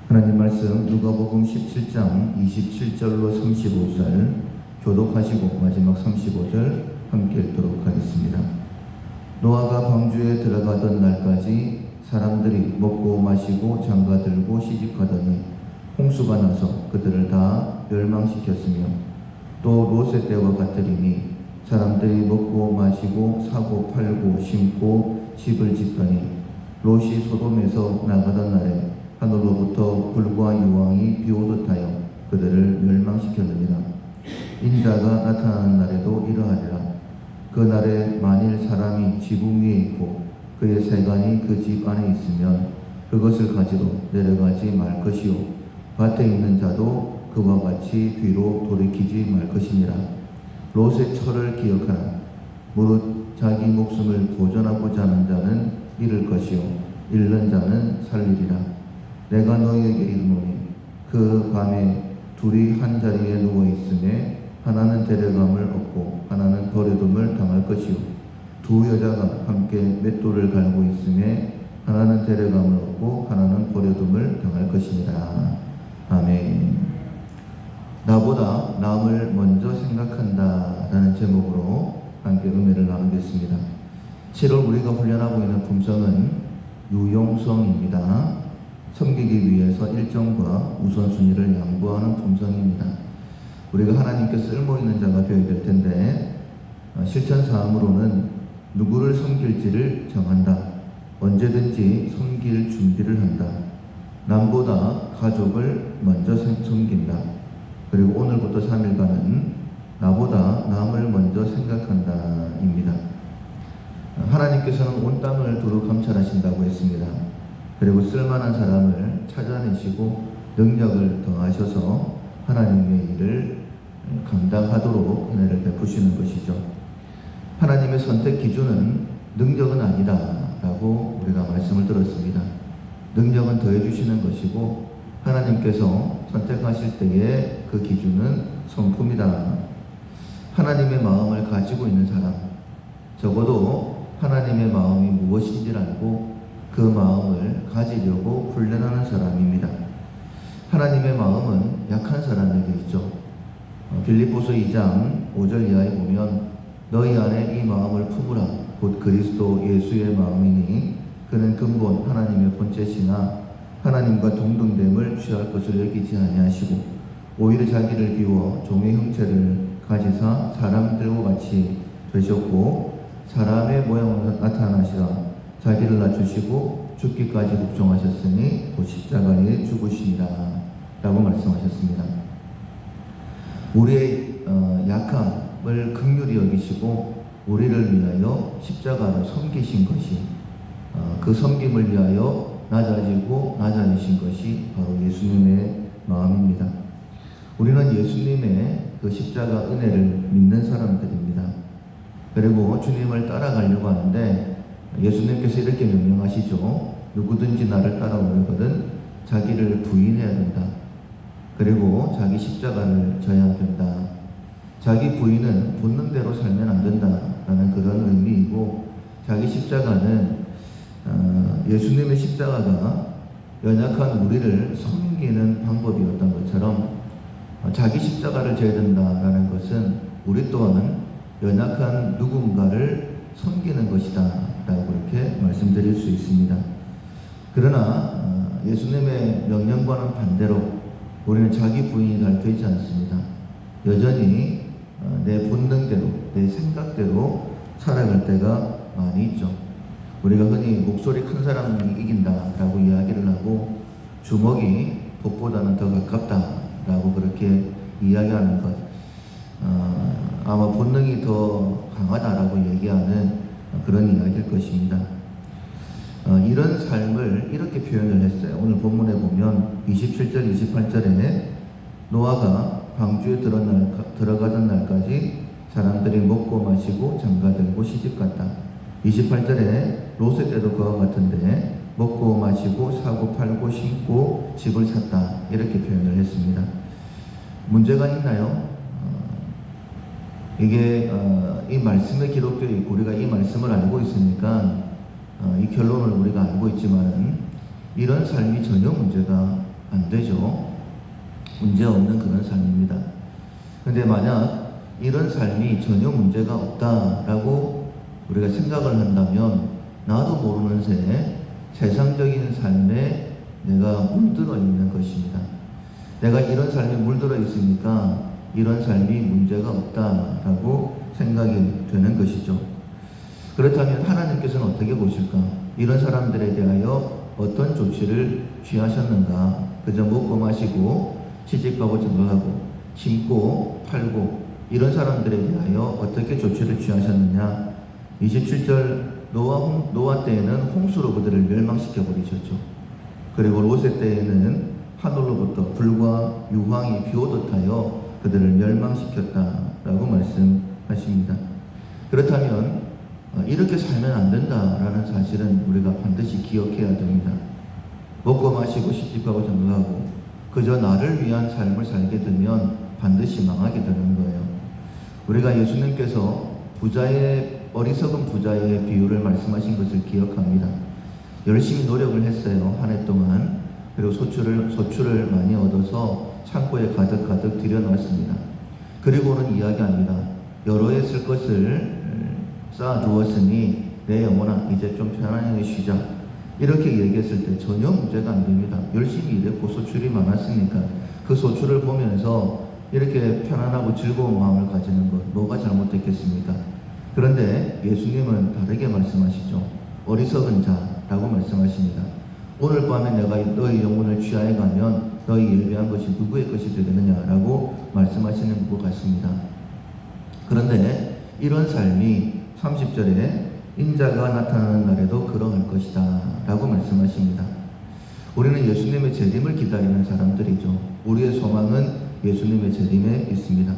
하나님 말씀 누가복음 17장 27절로 35절 교독하시고 마지막 35절 함께 읽도록 하겠습니다. 노아가 방주에 들어가던 날까지 사람들이 먹고 마시고 장가들고 시집가더니 홍수가 나서 그들을 다 멸망시켰으며 또 롯의 때와 같으리니 사람들이 먹고 마시고 사고 팔고 심고 집을 짓더니 롯이 소돔에서 나가던 날에 하늘로부터 불과 유황이 비오듯 하여 그들을 멸망시켰느니라. 인자가 나타나는 날에도 이러하리라. 그 날에 만일 사람이 지붕 위에 있고 그의 세간이 그 집 안에 있으면 그것을 가지러 내려가지 말 것이요 밭에 있는 자도 그와 같이 뒤로 돌이키지 말 것이니라. 롯의 철을 기억하라. 무릇 자기 목숨을 보존하고자 하는 자는 잃을 것이요 잃는 자는 살리리라. 내가 너희에게 이르노니 그 밤에 둘이 한 자리에 누워 있음에 하나는 데려감을 얻고 하나는 버려둠을 당할 것이요 두 여자가 함께 맷돌을 갈고 있음에 하나는 데려감을 얻고 하나는 버려둠을 당할 것이니라. 아멘. 나보다 남을 먼저 생각한다 라는 제목으로 함께 은혜를 나누겠습니다. 7월 우리가 훈련하고 있는 품성은 유용성입니다. 섬기기 위해서 일정과 우선순위를 양보하는 품성입니다. 우리가 하나님께 쓸모있는 자가 되어야 될 텐데 실천사항으로는 누구를 섬길지를 정한다. 언제든지 섬길 준비를 한다. 남보다 가족을 먼저 섬긴다. 그리고 오늘부터 3일간은 나보다 남을 먼저 생각한다 입니다. 하나님께서는 온 땅을 두루 감찰하신다고 했습니다. 그리고 쓸만한 사람을 찾아내시고 능력을 더하셔서 하나님의 일을 감당하도록 은혜를 베푸시는 것이죠. 하나님의 선택 기준은 능력은 아니다 라고 우리가 말씀을 들었습니다. 능력은 더해주시는 것이고 하나님께서 선택하실 때의 그 기준은 성품이다. 하나님의 마음을 가지고 있는 사람, 적어도 하나님의 마음이 무엇인지를 알고 그 마음을 가지려고 훈련하는 사람입니다. 하나님의 마음은 약한 사람에게 있죠. 빌립보서 2장 5절 이하에 보면 너희 안에 이 마음을 품으라 곧 그리스도 예수의 마음이니 그는 근본 하나님의 본체시나 하나님과 동등됨을 취할 것으로 여기지 아니하시고 오히려 자기를 비워 종의 형체를 가지사 사람들과 같이 되셨고 사람의 모양으로 나타나시라 자기를 낮추시고 죽기까지 복종하셨으니 곧 십자가에 죽으시니라 라고 말씀하셨습니다. 우리의 약함을 긍휼히 여기시고 우리를 위하여 십자가로 섬기신 것이 그 섬김을 위하여 낮아지신 것이 바로 예수님의 마음입니다. 우리는 예수님의 그 십자가 은혜를 믿는 사람들입니다. 그리고 주님을 따라가려고 하는데 예수님께서 이렇게 명령하시죠. 누구든지 나를 따라오려거든 자기를 부인해야 된다. 그리고 자기 십자가를 져야 된다. 자기 부인은 본능대로 살면 안 된다라는 그런 의미이고 자기 십자가는 예수님의 십자가가 연약한 우리를 섬기는 방법이었던 것처럼 자기 십자가를 져야 된다라는 것은 우리 또한 연약한 누군가를 섬기는 것이다 라고 이렇게 말씀드릴 수 있습니다. 그러나 예수님의 명령과는 반대로 우리는 자기 부인이 잘 되지 않습니다. 여전히 내 본능대로 내 생각대로 살아갈 때가 많이 있죠. 우리가 흔히 목소리 큰 사람이 이긴다 라고 이야기를 하고 주먹이 법보다는 더 가깝다 라고 그렇게 이야기하는 것, 아마 본능이 더 강하다라고 얘기하는 그런 이야기일 것입니다. 이런 삶을 이렇게 표현을 했어요. 오늘 본문에 보면 27절, 28절에 노아가 방주에 들어가던 날까지 사람들이 먹고 마시고 장가들고 시집갔다. 28절에 롯의 때도 그와 같은데 먹고 마시고 사고 팔고 심고 집을 샀다 이렇게 표현을 했습니다. 문제가 있나요? 이게 이 말씀에 기록되어 있고 우리가 이 말씀을 알고 있으니까 이 결론을 우리가 알고 있지만은 이런 삶이 전혀 문제가 안 되죠. 문제 없는 그런 삶입니다. 근데 만약 이런 삶이 전혀 문제가 없다라고 우리가 생각을 한다면 나도 모르는 새 세상적인 삶에 내가 물들어 있는 것입니다. 내가 이런 삶에 물들어 있으니까 이런 삶이 문제가 없다라고 생각이 되는 것이죠. 그렇다면 하나님께서는 어떻게 보실까? 이런 사람들에 대하여 어떤 조치를 취하셨는가? 그저 먹고 마시고 시집가고 장가가고 심고 팔고 이런 사람들에 대하여 어떻게 조치를 취하셨느냐? 27절 노아 때에는 홍수로 그들을 멸망시켜 버리셨죠. 그리고 롯의 때에는 하늘로부터 불과 유황이 비오듯 하여 그들을 멸망시켰다라고 말씀하십니다. 그렇다면 이렇게 살면 안 된다라는 사실은 우리가 반드시 기억해야 됩니다. 먹고 마시고 시집가고 장가가고 그저 나를 위한 삶을 살게 되면 반드시 망하게 되는 거예요. 우리가 예수님께서 어리석은 부자의 비유를 말씀하신 것을 기억합니다. 열심히 노력을 했어요. 한 해 동안. 그리고 소출을 많이 얻어서 창고에 가득 들여놨습니다. 그리고는 이야기합니다. 여러 해 쓸 것을 쌓아두었으니 내 영혼아 이제 좀 편안하게 쉬자. 이렇게 얘기했을 때 전혀 문제가 안 됩니다. 열심히 일했고 소출이 많았으니까 그 소출을 보면서 이렇게 편안하고 즐거운 마음을 가지는 것 뭐가 잘못됐겠습니까? 그런데 예수님은 다르게 말씀하시죠. 어리석은 자라고 말씀하십니다. 오늘 밤에 내가 너희 영혼을 취하여 가면 너희 예배한 것이 누구의 것이 되겠느냐라고 말씀하시는 것 같습니다. 그런데 이런 삶이 30절에 인자가 나타나는 날에도 그러할 것이다 라고 말씀하십니다. 우리는 예수님의 재림을 기다리는 사람들이죠. 우리의 소망은 예수님의 재림에 있습니다.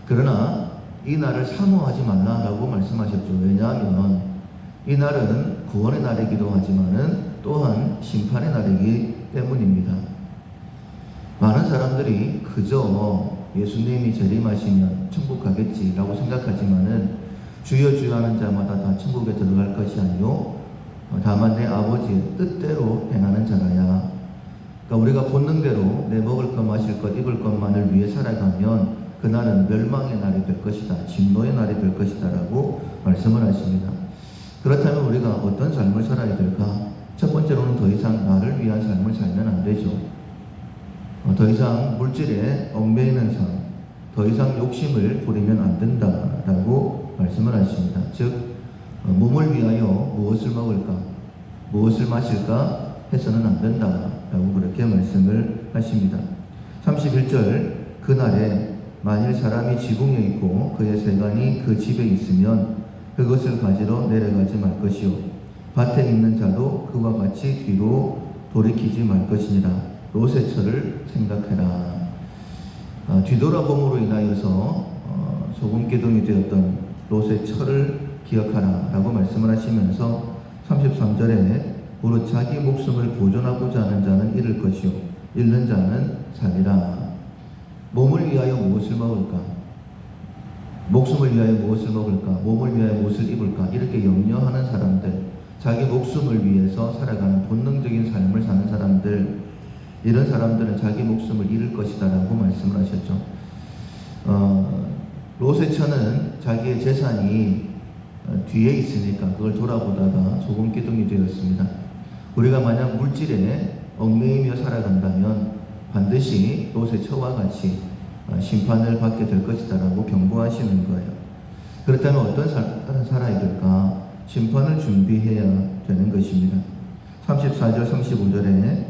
그러나 이 날을 사모하지 말라라고 말씀하셨죠. 왜냐하면 이 날은 구원의 날이기도 하지만은 또한 심판의 날이기 때문입니다. 많은 사람들이 그저 예수님이 재림하시면 천국 가겠지라고 생각하지만은 주여 주여 하는 자마다 다 천국에 들어갈 것이 아니요 다만 내 아버지의 뜻대로 행하는 자라야. 그러니까 우리가 본능대로 내 먹을 것 마실 것 입을 것만을 위해 살아가면 그날은 멸망의 날이 될 것이다. 진노의 날이 될 것이다 라고 말씀을 하십니다. 그렇다면 우리가 어떤 삶을 살아야 될까? 첫 번째로는 더 이상 나를 위한 삶을 살면 안 되죠. 더 이상 물질에 얽매이는 삶, 더 이상 욕심을 부리면 안 된다라고 말씀을 하십니다. 즉 몸을 위하여 무엇을 먹을까, 무엇을 마실까 해서는 안 된다라고 그렇게 말씀을 하십니다. 31절 그날에 만일 사람이 지붕에 있고 그의 세간이 그 집에 있으면 그것을 가지러 내려가지 말 것이요 밭에 있는 자도 그와 같이 뒤로 돌이키지 말 것이니라. 롯의 철을 생각해라. 뒤돌아봄으로 인하여서 소금기둥이 되었던 롯의 철을 기억하라 라고 말씀을 하시면서 33절에 무릇 자기 목숨을 보존하고자 하는 자는 잃을 것이요 잃는 자는 살리라. 몸을 위하여 무엇을 먹을까? 목숨을 위하여 무엇을 먹을까? 몸을 위하여 무엇을 입을까? 이렇게 염려하는 사람들, 자기 목숨을 위해서 살아가는 본능적인 삶을 사는 사람들, 이런 사람들은 자기 목숨을 잃을 것이다 라고 말씀을 하셨죠. 롯의 처는 자기의 재산이 뒤에 있으니까 그걸 돌아보다가 소금기둥이 되었습니다. 우리가 만약 물질에 얽매이며 살아간다면 반드시 롯의 처와 같이 심판을 받게 될 것이다 라고 경고하시는 거예요. 그렇다면 어떤 삶을 살아야 될까? 심판을 준비해야 되는 것입니다. 34절 35절에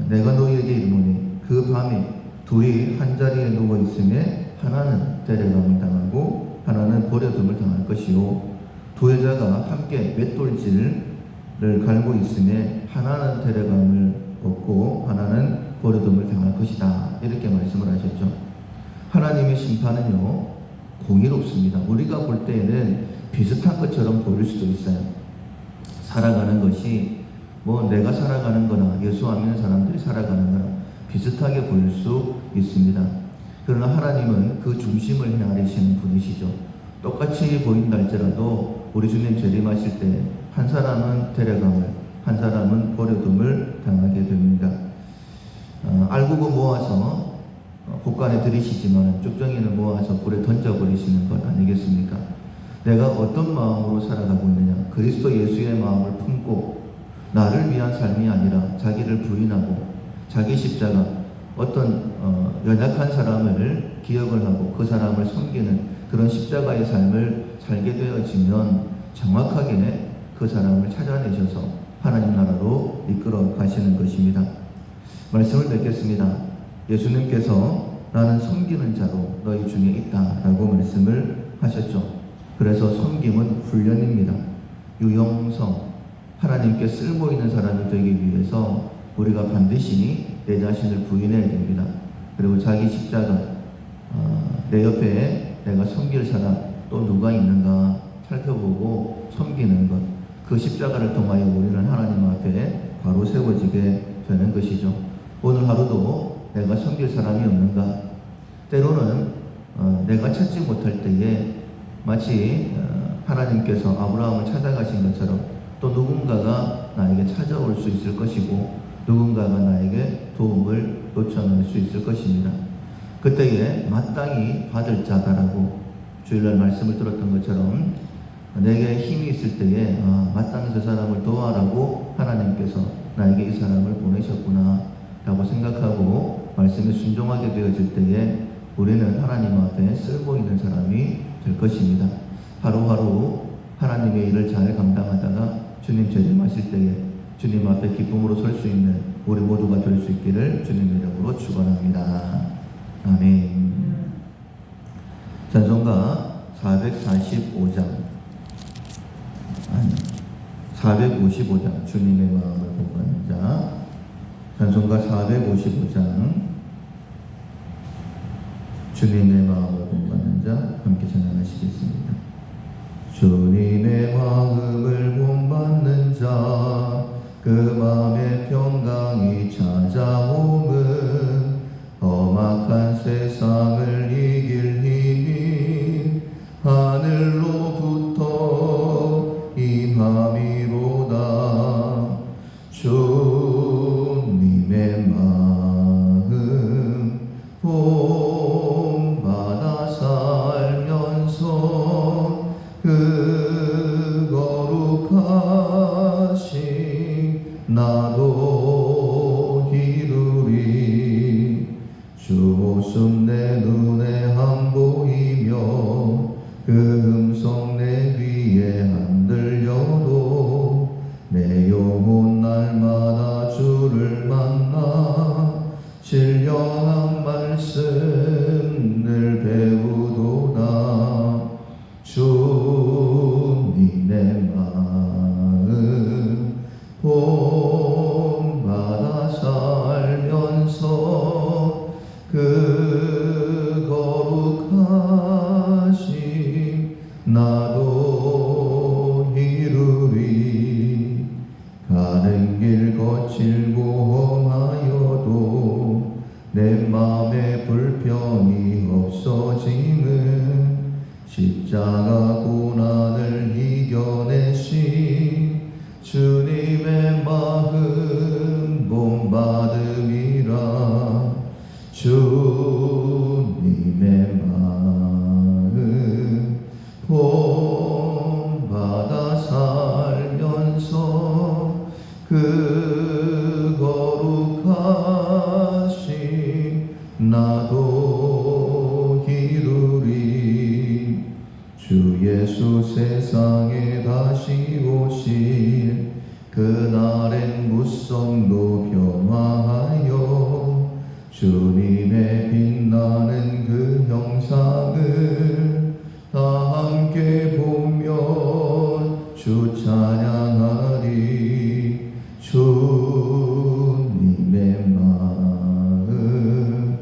내가 너희에게 이르노니 그 밤에 둘이 한자리에 누워 있음에 하나는 데려감을 당하고 하나는 버려둠을 당할 것이요 두 여자가 함께 맷돌질을 갈고 있음에 하나는 데려감을 얻고 하나는 버려둠을 당할 것이다. 이렇게 말씀을 하셨죠. 하나님의 심판은요 공의롭습니다. 우리가 볼 때에는 비슷한 것처럼 보일 수도 있어요. 살아가는 것이 내가 살아가는 거나 예수 안 믿는 사람들이 살아가는 거나 비슷하게 보일 수 있습니다. 그러나 하나님은 그 중심을 헤아리시는 분이시죠. 똑같이 보인다 할지라도 우리 주님 재림하실 때 한 사람은 데려감을 한 사람은 버려둠을 당하게 됩니다. 알구고 모아서 곳간에 들이시지만 쭉정이는 모아서 불에 던져버리시는 것 아니겠습니까? 내가 어떤 마음으로 살아가고 있느냐? 그리스도 예수의 마음을 품고 나를 위한 삶이 아니라 자기를 부인하고 자기 십자가, 어떤 연약한 사람을 기억을 하고 그 사람을 섬기는 그런 십자가의 삶을 살게 되어지면 정확하게 그 사람을 찾아내셔서 하나님 나라로 이끌어 가시는 것입니다. 말씀을 맺겠습니다. 예수님께서 나는 섬기는 자로 너희 중에 있다라고 말씀을 하셨죠. 그래서 섬김은 훈련입니다. 유용성, 하나님께 쓸모있는 사람이 되기 위해서 우리가 반드시 내 자신을 부인해야 됩니다. 그리고 자기 십자가, 내 옆에 내가 섬길 사람 또 누가 있는가 살펴보고 섬기는 것, 그 십자가를 통하여 우리는 하나님 앞에 바로 세워지게 되는 것이죠. 오늘 하루도 내가 섬길 사람이 없는가? 때로는 내가 찾지 못할 때에 마치 하나님께서 아브라함을 찾아가신 것처럼 또 누군가가 나에게 찾아올 수 있을 것이고 누군가가 나에게 도움을 요청할 수 있을 것입니다. 그때에 마땅히 받을 자다라고 주일날 말씀을 들었던 것처럼 내게 힘이 있을 때에 마땅히 저 사람을 도와라고 하나님께서 나에게 이 사람을 보내셨구나 라고 생각하고 말씀에 순종하게 되어질 때에 우리는 하나님 앞에 쓸모있는 사람이 될 것입니다. 하루하루 하나님의 일을 잘 감당하다가 주님 재림하실 때에 주님 앞에 기쁨으로 설 수 있는 우리 모두가 될 수 있기를 주님의 이름으로 축원합니다. 아멘. 찬송가 445장 455장 주님의 마음을 본받는 자, 찬송가 455장 주님의 마음을 본받는 자 함께 찬양하시겠습니다. 주님의 마음을 본받는 자, 그 마음의 평강이 찾아오면 험악한 세상을 이길 힘이 하늘로부터 임함이로다. 주님의 마음 본받아 살면서 그 거룩하신 나도 이루리. 주 모습 내 눈에 안 보이며 그 음성 내 귀에 안 들려도 내 영혼 날마다 주를 만나 신령한 말씀을 배우도다. 주님의 마음 본받아 살면서 그 거룩하신 나도 이루리. 가는 길 거칠고 험하여도 내 맘에 불평이 없어지는 십자가 고난을 이겨내신 주님의 마음 본받음이라. 주님의 마음 본받아 살면서 그 거룩하신 나도 이루리. 주 예수 세상에 다시 오실 그날엔 무성도 변화하여 주님의 빛나는 그 형상을 다 함께 보며 주 찬양하리. 주님의 마음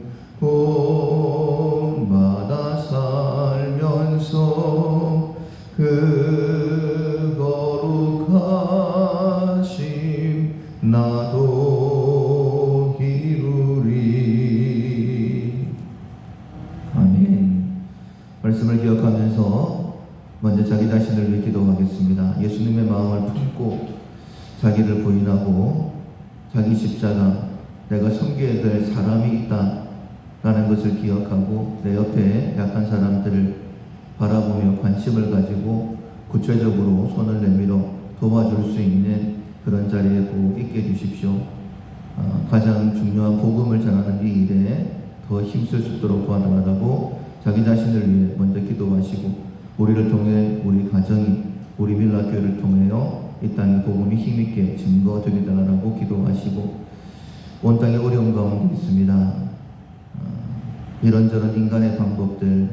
본받아 살면서 그 거룩하심 나도 이루리. 아멘. 말씀을 기억하면서 먼저 자기 자신을 위해 기도하겠습니다. 예수님의 마음을 품고 자기를 부인하고 자기 십자가, 내가 섬겨야 될 사람이 있다라는 것을 기억하고 내 옆에 약한 사람들을 바라보며 관심을 가지고 구체적으로 손을 내밀어 도와줄 수 있는 그런 자리에 꼭 있게 해주십시오. 가장 중요한 복음을 전하는 이 일에 더 힘쓸 수 있도록 도와달라고 자기 자신을 위해 먼저 기도하시고 우리를 통해 우리 가정이 우리 밀라교회를 통하여 이 땅의 복음이 힘있게 증거되게 달라고 기도하시고 온 땅에 어려운 가운데 있습니다. 이런저런 인간의 방법들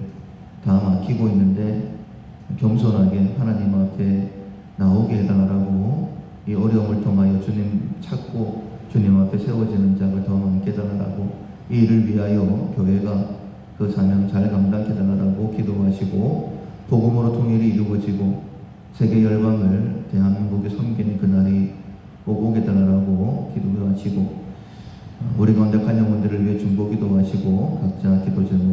다 막히고 있는데 겸손하게 하나님 앞에 나오게 해달라고 이 어려움을 통하여 주님 찾고 주님 앞에 세워지는 자가 더 많게 해달라고 이 일을 위하여 교회가 그 사명 잘 감당해 달라고 기도하시고 복음으로 통일이 이루어지고 세계 열방을 대한민국에 섬기는 그날이 오게 달라고 기도하시고 우리 가운데 간 영혼들을 위해 중보 기도하시고 각자 기도 제목